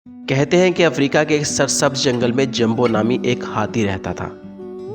کہتے ہیں کہ افریقہ کے ایک سرسبز جنگل میں جمبو نامی ایک ہاتھی رہتا تھا۔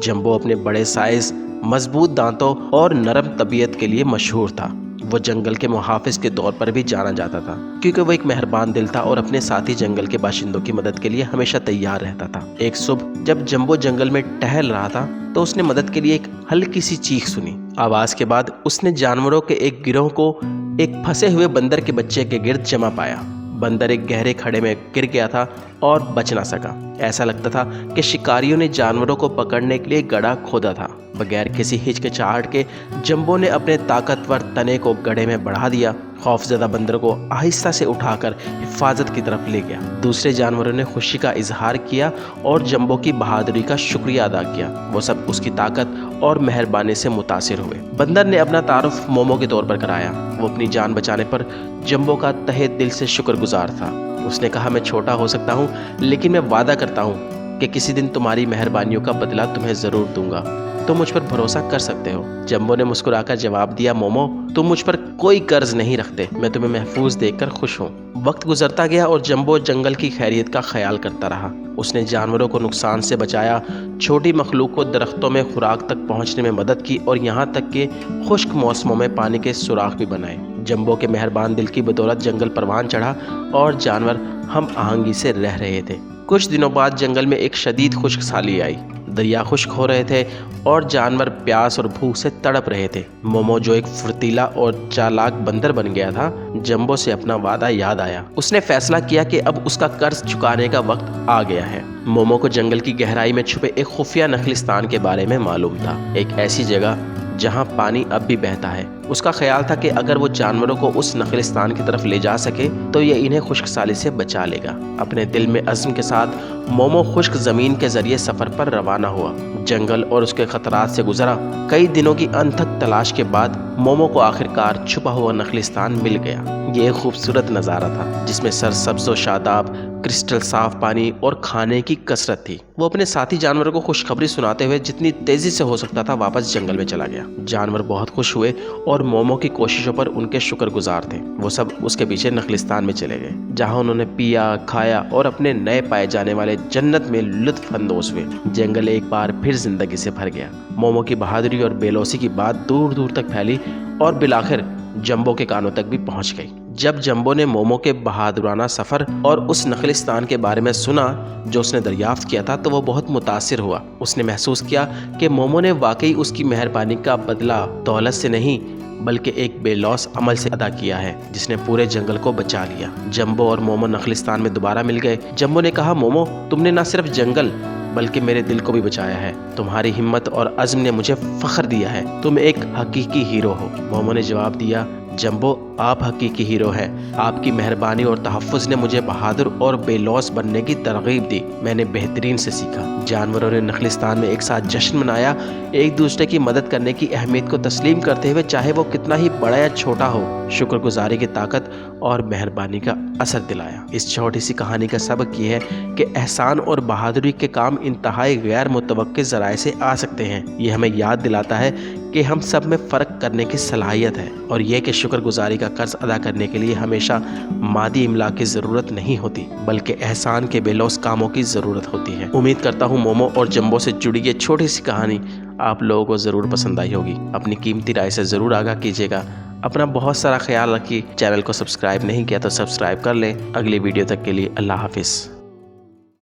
جمبو اپنے بڑے سائز، مضبوط دانتوں اور نرم طبیعت کے لیے مشہور تھا۔ وہ جنگل کے محافظ کے طور پر بھی جانا جاتا تھا، کیونکہ وہ ایک مہربان دل تھا اور اپنے ساتھی جنگل کے باشندوں کی مدد کے لیے ہمیشہ تیار رہتا تھا۔ ایک صبح جب جمبو جنگل میں ٹہل رہا تھا تو اس نے مدد کے لیے ایک ہلکی سی چیخ سنی۔ آواز کے بعد اس نے جانوروں کے ایک گروہ کو ایک پھنسے ہوئے بندر کے بچے کے گرد جمع پایا۔ بندر ایک گہرے کھڑے میں گر گیا تھا اور بچ نہ سکا۔ ایسا لگتا تھا کہ شکاریوں نے جانوروں کو پکڑنے کے لیے گڑھا کھودا تھا۔ بغیر کسی ہچکچاہٹ کے جمبو نے اپنے طاقتور تنے کو گڑھے میں بڑھا دیا۔ خوفزدہ بندر کو آہستہ سے اٹھا کر حفاظت کی طرف لے گیا۔ دوسرے جانوروں نے خوشی کا اظہار کیا اور جمبو کی بہادری کا شکریہ ادا کیا۔ وہ سب اس کی طاقت اور مہربانی سے متاثر ہوئے۔ بندر نے اپنا تعارف مومو کے طور پر کرایا۔ وہ اپنی جان بچانے پر جمبو کا تہہ دل سے شکر گزار تھا۔ اس نے کہا، میں چھوٹا ہو سکتا ہوں لیکن میں وعدہ کرتا ہوں کہ کسی دن تمہاری مہربانیوں کا بدلہ تمہیں ضرور دوں گا۔ تم مجھ پر بھروسہ کر سکتے ہو۔ جمبو نے مسکرا کر جواب دیا، مومو تم مجھ پر کوئی قرض نہیں رکھتے، میں تمہیں محفوظ دیکھ کر خوش ہوں۔ وقت گزرتا گیا اور جمبو جنگل کی خیریت کا خیال کرتا رہا۔ اس نے جانوروں کو نقصان سے بچایا، چھوٹی مخلوق کو درختوں میں خوراک تک پہنچنے میں مدد کی اور یہاں تک کہ خشک موسموں میں پانی کے سوراخ بھی بنائے۔ جمبو کے مہربان دل کی بدولت جنگل پروان چڑھا اور جانور ہم آہنگی سے رہ رہے تھے۔ کچھ دنوں بعد جنگل میں ایک شدید خشک سالی آئی۔ دریا خشک ہو رہے تھے اور جانور پیاس اور بھوک سے تڑپ رہے تھے۔ مومو جو ایک پھرتیلا اور چالاک بندر بن گیا تھا، جمبو سے اپنا وعدہ یاد آیا۔ اس نے فیصلہ کیا کہ اب اس کا قرض چکانے کا وقت آ گیا ہے۔ مومو کو جنگل کی گہرائی میں چھپے ایک خفیہ نخلستان کے بارے میں معلوم تھا، ایک ایسی جگہ جہاں پانی اب بھی بہتا ہے۔ اس کا خیال تھا کہ اگر وہ جانوروں کو اس نخلستان کی طرف لے جا سکے تو یہ انہیں خشک سالی سے بچا لے گا۔ اپنے دل میں عزم کے ساتھ مومو خشک زمین کے ذریعے سفر پر روانہ ہوا۔ جنگل اور اس کے خطرات سے گزرا۔ کئی دنوں کی انتھک تلاش کے بعد مومو کو آخرکار چھپا ہوا نخلستان مل گیا۔ یہ ایک خوبصورت نظارہ تھا جس میں سرسبز و شاداب، کرسٹل صاف پانی اور کھانے کی کثرت تھی۔ وہ اپنے ساتھی جانوروں کو خوشخبری سناتے ہوئے جتنی تیزی سے ہو سکتا تھا واپس جنگل میں چلا گیا۔ جانور بہت خوش ہوئے اور مومو کی کوششوں پر ان کے شکر گزار تھے۔ وہ سب اس کے پیچھے نخلستان میں چلے گئے، جہاں انہوں نے پیا، کھایا اور اپنے نئے پائے جانے والے جنت میں لطف اندوز ہوئے۔ جنگل ایک بار پھر زندگی سے بھر گیا۔ مومو کی بہادری اور بے لوثی کی بات دور دور تک پھیلی اور بالآخر جمبو کے کانوں تک بھی پہنچ گئی۔ جب جمبو نے مومو کے بہادرانہ سفر اور اس نخلستان کے بارے میں سنا جو اس نے دریافت کیا تھا تو وہ بہت متاثر ہوا۔ اس نے محسوس کیا کہ مومو نے واقعی اس کی مہربانی کا بدلہ دولت سے نہیں بلکہ ایک بے لوث عمل سے ادا کیا ہے جس نے پورے جنگل کو بچا لیا۔ جمبو اور مومو نخلستان میں دوبارہ مل گئے۔ جمبو نے کہا، مومو تم نے نہ صرف جنگل بلکہ میرے دل کو بھی بچایا ہے۔ تمہاری ہمت اور عزم نے مجھے فخر دیا ہے۔ تم ایک حقیقی ہیرو ہو۔ مومو نے جواب دیا، جمبو آپ حقیقی ہیرو ہیں۔ آپ کی مہربانی اور تحفظ نے مجھے بہادر اور بے لوث بننے کی ترغیب دی۔ میں نے بہترین سے سیکھا۔ جانوروں نے نخلستان میں ایک ساتھ جشن منایا، ایک دوسرے کی مدد کرنے کی اہمیت کو تسلیم کرتے ہوئے، چاہے وہ کتنا ہی بڑا یا چھوٹا ہو۔ شکر گزاری کی طاقت اور مہربانی کا اثر دلایا۔ اس چھوٹی سی کہانی کا سبق یہ ہے کہ احسان اور بہادری کے کام انتہائی غیر متوقع ذرائع سے آ سکتے ہیں۔ یہ ہمیں یاد دلاتا ہے کہ ہم سب میں فرق کرنے کی صلاحیت ہے، اور یہ کہ شکر گزاری کا قرض ادا کرنے کے لیے ہمیشہ مادی املاک کی ضرورت نہیں ہوتی بلکہ احسان کے بے لوث کاموں کی ضرورت ہوتی ہے۔ امید کرتا ہوں مومو اور جمبو سے جڑی یہ چھوٹی سی کہانی آپ لوگوں کو ضرور پسند آئی ہوگی۔ اپنی قیمتی رائے سے ضرور آگاہ کیجیے گا۔ اپنا بہت سارا خیال رکھیے۔ چینل کو سبسکرائب نہیں کیا تو سبسکرائب کر لیں۔ اگلی ویڈیو تک کے لیے اللہ حافظ۔